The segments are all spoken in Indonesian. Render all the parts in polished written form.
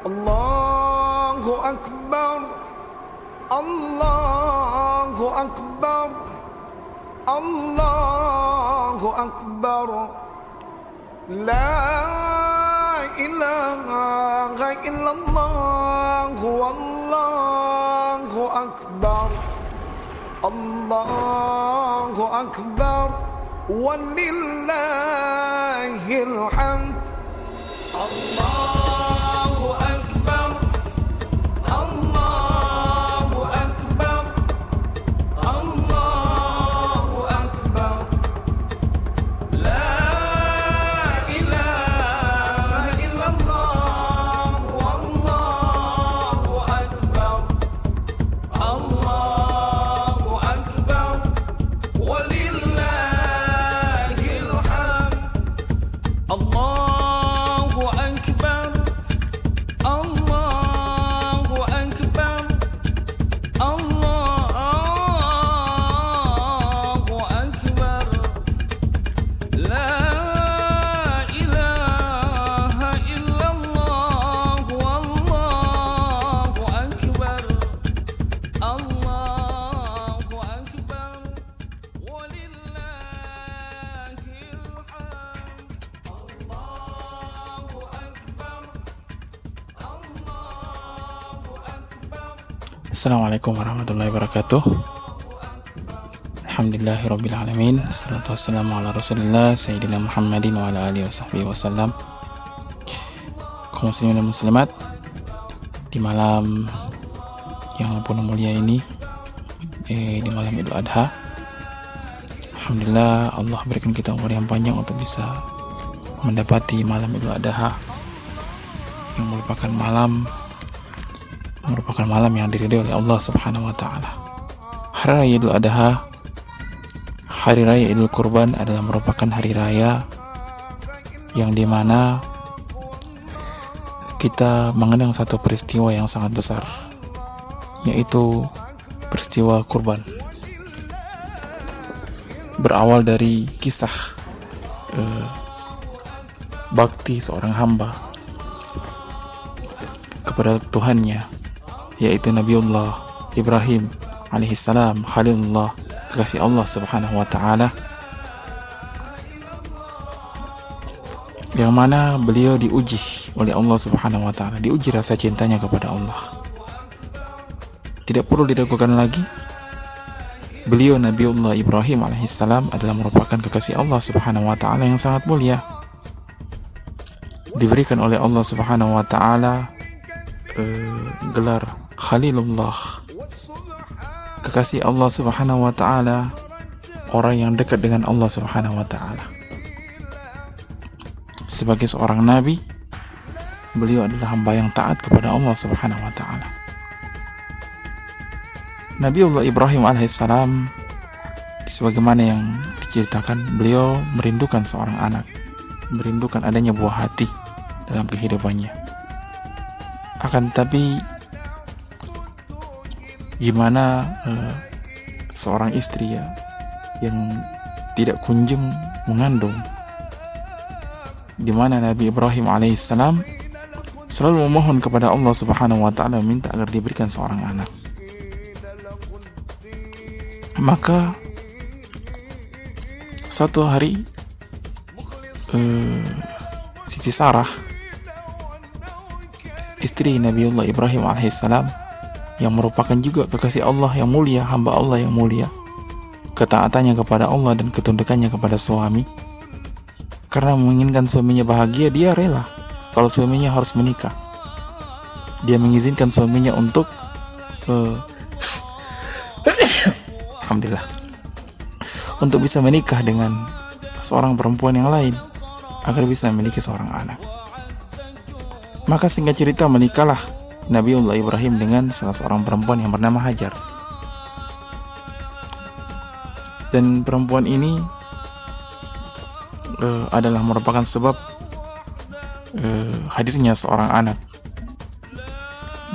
Allahu Akbar, Allahu Akbar, Allahu Akbar. La ilaha illallah, Wallahu Akbar, Allahu Akbar, walillahil hamd. Allahu Akbar, Allahu Akbar, Allahu Akbar. La ilaha illallah, Wallahu Akbar, Allahu Akbar, walillahil hamd. Allahu Akbar, Allahu Akbar, Allahu Akbar. La ilaha illallah, Wallahu Akbar, Allahu Akbar, walillahil hamd. Allahu Akbar, Allahu Akbar. Assalamualaikum warahmatullahi wabarakatuh. Alhamdulillahirrabbilalamin. Assalatu wassalamu ala rasulillah Sayyidina Muhammadin wa ala alihi wa sahbihi wasallam. Kaum muslimin dan muslimat, di malam yang penuh mulia ini, di malam Idul Adha, alhamdulillah Allah berikan kita umur yang panjang untuk bisa mendapati malam Idul Adha yang merupakan malam yang diridhai oleh Allah Subhanahu wa taala. Hari raya Idul Adha, hari raya Idul Kurban adalah merupakan hari raya yang dimana kita mengenang satu peristiwa yang sangat besar, yaitu peristiwa kurban. Berawal dari kisah bakti seorang hamba kepada Tuhannya, yaitu Nabiullah Ibrahim alaihissalam, Khalilullah, kekasih Allah Subhanahu wa ta'ala, yang mana beliau diuji oleh Allah Subhanahu wa ta'ala, diuji rasa cintanya kepada Allah. Tidak perlu diragukan lagi, beliau Nabiullah Ibrahim alaihissalam adalah merupakan kekasih Allah Subhanahu wa ta'ala yang sangat mulia, diberikan oleh Allah Subhanahu wa ta'ala gelar Khalilullah, kekasih Allah Subhanahu wa ta'ala, orang yang dekat dengan Allah Subhanahu wa ta'ala. Sebagai seorang nabi, beliau adalah hamba yang taat kepada Allah Subhanahu wa ta'ala. Nabiullah Ibrahim alaihissalam, sebagaimana yang diceritakan, beliau merindukan seorang anak, merindukan adanya buah hati dalam kehidupannya. Akan tetapi gimana seorang istri yang tidak kunjung mengandung, di mana Nabi Ibrahim alaihissalam selalu memohon kepada Allah Subhanahu wa ta'ala, minta agar diberikan seorang anak. Maka suatu hari Siti Sarah, istri Nabiullah Ibrahim alaihissalam, yang merupakan juga kekasih Allah yang mulia, hamba Allah yang mulia, ketaatannya kepada Allah dan ketundukannya kepada suami, karena menginginkan suaminya bahagia, dia rela kalau suaminya harus menikah. Dia mengizinkan suaminya untuk alhamdulillah, untuk bisa menikah dengan seorang perempuan yang lain agar bisa memiliki seorang anak. Maka singkat cerita, menikahlah Nabiullah Ibrahim dengan salah seorang perempuan yang bernama Hajar. Dan perempuan ini adalah merupakan sebab hadirnya seorang anak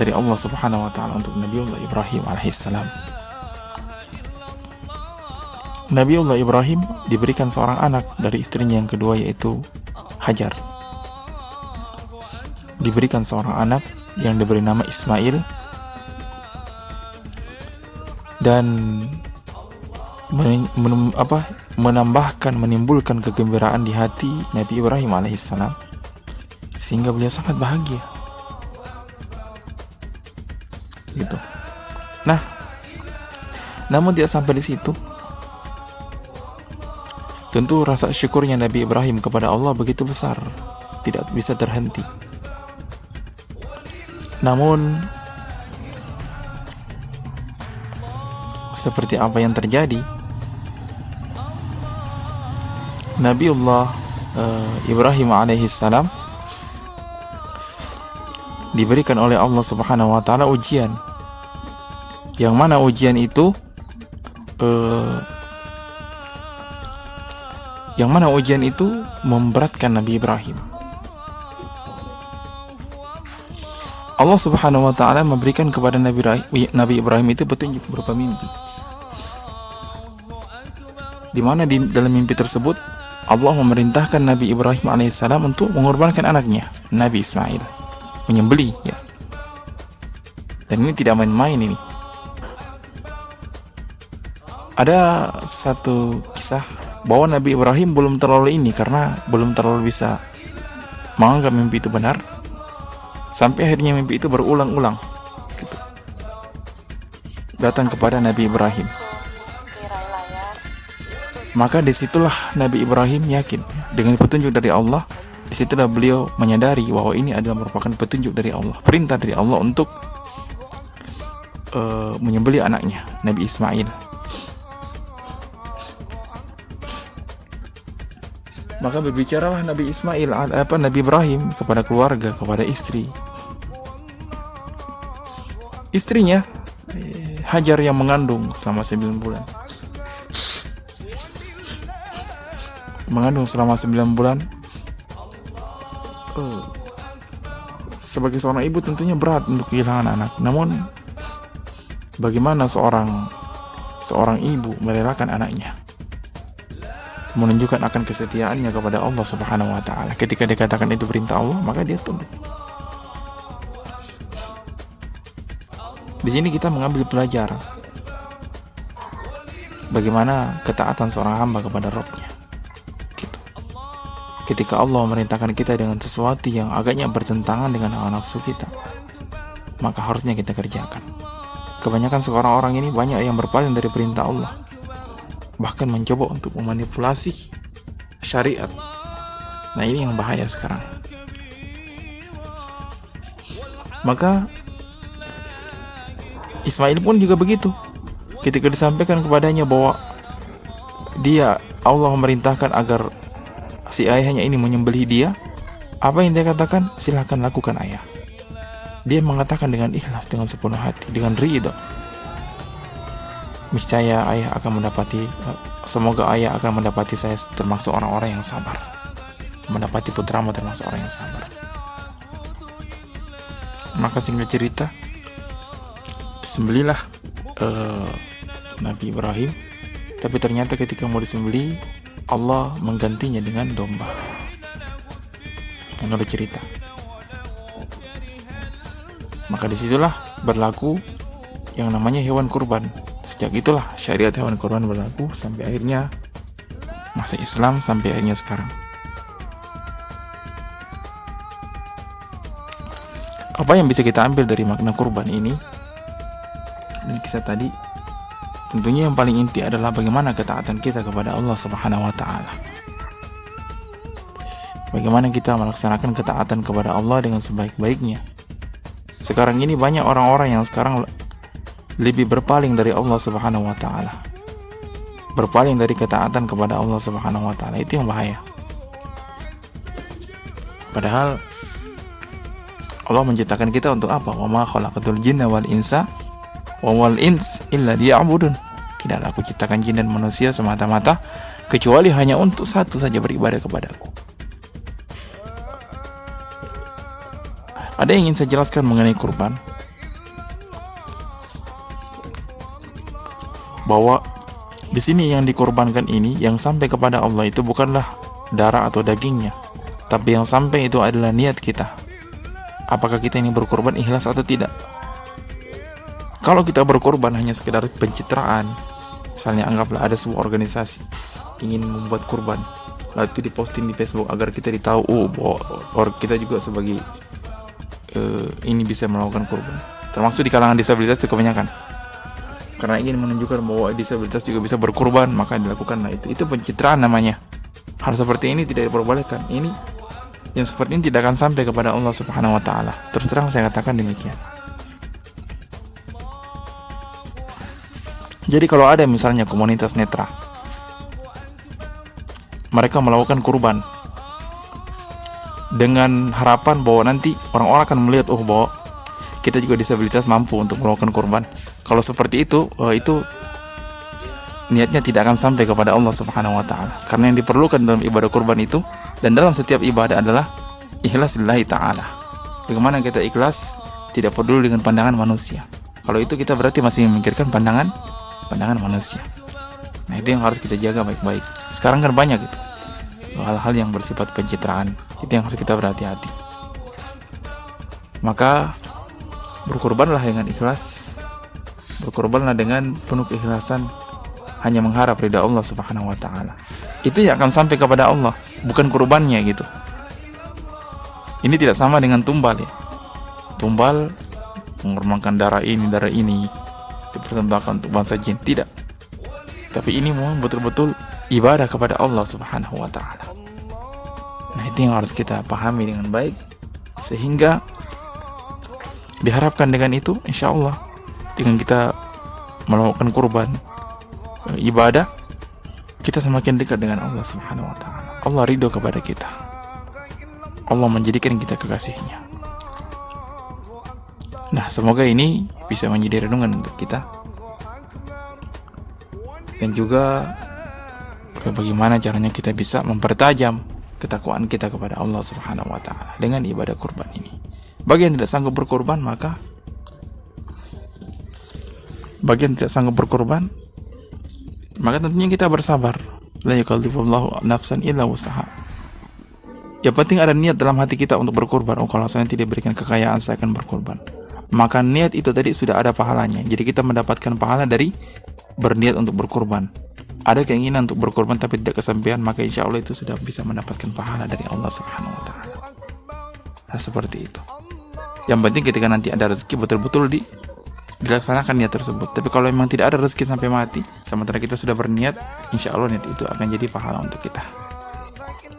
dari Allah Subhanahu wa ta'ala untuk Nabiullah Ibrahim alaihissalam. Nabiullah Ibrahim diberikan seorang anak dari istrinya yang kedua, yaitu Hajar. Diberikan seorang anak yang diberi nama Ismail dan menimbulkan kegembiraan di hati Nabi Ibrahim alaihissalam sehingga beliau sangat bahagia gitu. Nah, namun tidak sampai di situ. Tentu rasa syukurnya Nabi Ibrahim kepada Allah begitu besar, tidak bisa terhenti. Namun seperti apa yang terjadi, Nabiullah Ibrahim alaihissalam diberikan oleh Allah Subhanahu wa taala ujian. Yang mana ujian itu memberatkan Nabi Ibrahim. Allah Subhanahu wa taala memberikan kepada Nabi Ibrahim itu petunjuk berupa mimpi. Di mana di dalam mimpi tersebut Allah memerintahkan Nabi Ibrahim alaihissalam untuk mengorbankan anaknya, Nabi Ismail, menyembelih ya. Dan ini tidak main-main ini. Ada satu kisah bahwa Nabi Ibrahim belum terlalu bisa menganggap mimpi itu benar, sampai akhirnya mimpi itu berulang-ulang gitu, datang kepada Nabi Ibrahim. Maka disitulah Nabi Ibrahim yakin dengan petunjuk dari Allah. Disitulah beliau menyadari bahwa ini adalah merupakan petunjuk dari Allah, perintah dari Allah untuk menyembelih anaknya, Nabi Ismail. Maka berbicaralah Nabi Ibrahim kepada keluarga, kepada istrinya Hajar yang mengandung selama 9 bulan. Sebagai seorang ibu tentunya berat untuk kehilangan anak. Namun bagaimana seorang ibu merelakan anaknya, menunjukkan akan kesetiaannya kepada Allah Subhanahu wa taala. Ketika dikatakan itu perintah Allah, maka dia tunduk. Di sini kita mengambil pelajaran bagaimana ketaatan seorang hamba kepada Rabb-nya. Gitu. Ketika Allah memerintahkan kita dengan sesuatu yang agaknya bertentangan dengan hawa nafsu kita, maka harusnya kita kerjakan. Kebanyakan seorang orang ini banyak yang berpaling dari perintah Allah, bahkan mencoba untuk memanipulasi syariat. Nah, ini yang bahaya sekarang. Maka Ismail pun juga begitu. Ketika disampaikan kepadanya bahwa Allah memerintahkan agar si ayahnya ini menyembelih dia, apa yang dia katakan? Silakan lakukan ayah. Dia mengatakan dengan ikhlas, dengan sepenuh hati, dengan ridha. Niscaya semoga ayah akan mendapati saya termasuk orang-orang yang sabar, mendapati putramu termasuk orang yang sabar. Maka singkat cerita, disembelihlah Nabi Ibrahim. Tapi ternyata ketika mau disembelih, Allah menggantinya dengan domba, menurut cerita. Maka disitulah berlaku yang namanya hewan kurban. Sejak itulah syariat hewan kurban berlaku sampai akhirnya masa Islam, sampai akhirnya sekarang. Apa yang bisa kita ambil dari makna kurban ini dan kisah tadi? Tentunya yang paling inti adalah bagaimana ketaatan kita kepada Allah Subhanahu wa taala. Bagaimana kita melaksanakan ketaatan kepada Allah dengan sebaik-baiknya. Sekarang ini banyak orang-orang yang sekarang lebih berpaling dari Allah Subhanahu wa taala, berpaling dari ketaatan kepada Allah Subhanahu wa taala. Itu yang bahaya. Padahal Allah menciptakan kita untuk apa? Wa ma khalaqatul jinna wal insa illa liya'budun. Tidaklah aku ciptakan jin dan manusia semata-mata kecuali hanya untuk satu saja, beribadah kepadaku. Ada yang ingin saya jelaskan mengenai kurban, bahwa di sini yang dikorbankan ini, yang sampai kepada Allah itu bukanlah darah atau dagingnya, tapi yang sampai itu adalah niat kita. apakah kita ini berkorban ikhlas atau tidak. Kalau kita berkorban hanya sekedar pencitraan, misalnya anggaplah ada sebuah organisasi ingin membuat kurban, lalu itu diposting di Facebook agar kita tahu, bahwa kita juga sebagai ini bisa melakukan kurban. Termasuk di kalangan disabilitas itu kebanyakan, karena ingin menunjukkan bahwa disabilitas juga bisa berkurban, maka dilakukanlah itu pencitraan namanya. Hal seperti ini tidak diperbolehkan. Ini yang seperti ini tidak akan sampai kepada Allah Subhanahu wa taala. Terus terang saya katakan demikian. Jadi kalau ada misalnya komunitas netra, mereka melakukan kurban dengan harapan bahwa nanti orang-orang akan melihat, bahwa kita juga disabilitas mampu untuk melakukan kurban. Kalau seperti itu niatnya tidak akan sampai kepada Allah Subhanahu wa taala. Karena yang diperlukan dalam ibadah kurban itu dan dalam setiap ibadah adalah ikhlas lillahi ta'ala. Bagaimana kita ikhlas, tidak peduli dengan pandangan manusia. Kalau itu kita berarti masih memikirkan pandangan manusia. Nah, itu yang harus kita jaga baik-baik. Sekarang kan banyak itu hal-hal yang bersifat pencitraan. Itu yang harus kita berhati-hati. Maka berkorbanlah dengan ikhlas. Berkorbanlah dengan penuh keikhlasan, hanya mengharap ridha Allah Subhanahu wa taala. Itu yang akan sampai kepada Allah, bukan kurbannya gitu. Ini tidak sama dengan tumbal ya. Tumbal mengorbankan darah ini dipersembahkan untuk bangsa jin, tidak. Tapi ini memang betul-betul ibadah kepada Allah Subhanahu wa taala. Nah, itu yang harus kita pahami dengan baik, sehingga diharapkan dengan itu insya Allah, dengan kita melakukan kurban ibadah, kita semakin dekat dengan Allah Subhanahu wa taala. Allah ridho kepada kita. Allah menjadikan kita kekasihnya. Nah, semoga ini bisa menjadi renungan untuk kita. Dan juga bagaimana caranya kita bisa mempertajam ketakwaan kita kepada Allah Subhanahu wa taala dengan ibadah kurban ini. Bagi yang tidak sanggup berkorban, maka tentunya kita bersabar. La yukallifullahu nafsan illa wus'aha. Yang penting ada niat dalam hati kita untuk berkorban. Kalau saya tidak berikan kekayaan, saya akan berkorban. Maka niat itu tadi sudah ada pahalanya. Jadi kita mendapatkan pahala dari berniat untuk berkorban. Ada keinginan untuk berkorban tapi tidak kesampaian, maka insya Allah itu sudah bisa mendapatkan pahala dari Allah Subhanahu wa taala. Nah, seperti itu. Yang penting ketika nanti ada rezeki betul-betul dilaksanakan niat tersebut. Tapi kalau memang tidak ada rezeki sampai mati, sementara kita sudah berniat, insya Allah niat itu akan jadi pahala untuk kita.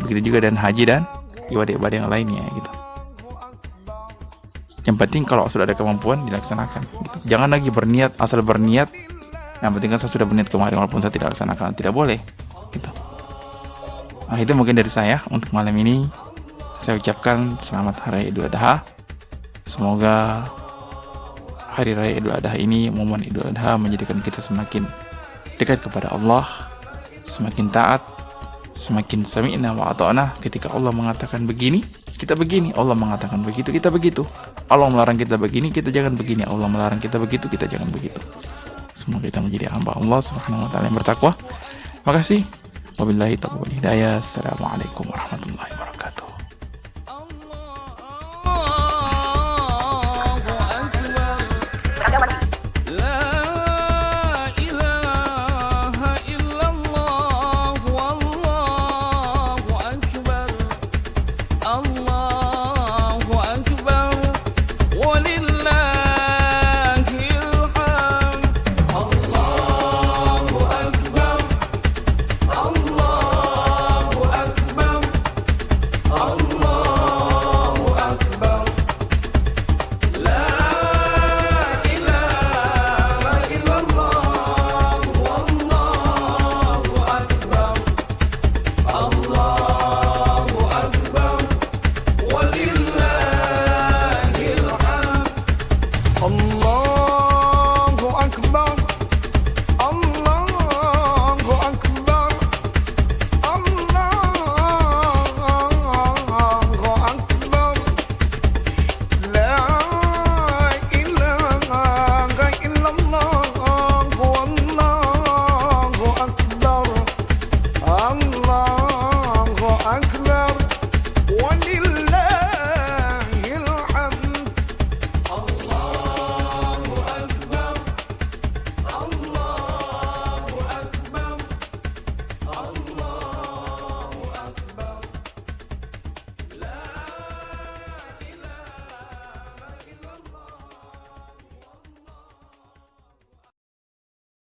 Begitu juga dengan haji dan ibadah-ibadah yang lainnya gitu. Yang penting kalau sudah ada kemampuan dilaksanakan gitu. Jangan lagi berniat asal berniat. Yang penting kan saya sudah berniat kemarin walaupun saya tidak laksanakan, tidak boleh gitu. Nah, itu mungkin dari saya untuk malam ini. Saya ucapkan selamat Hari Idul Adha. Semoga Hari Raya Idul Adha ini, momen Idul Adha, menjadikan kita semakin dekat kepada Allah, semakin taat, semakin sami'na wa ata'na. Ketika Allah mengatakan begini, kita begini. Allah mengatakan begitu, kita begitu. Allah melarang kita begini, kita jangan begini. Allah melarang kita begitu, kita jangan begitu. Semoga kita menjadi hamba Allah Subhanahu wa taala yang bertakwa. Makasih. Wabillahi taufiq wal hidayah. Assalamualaikum warahmatullahi wabarakatuh. Allahu Akbar.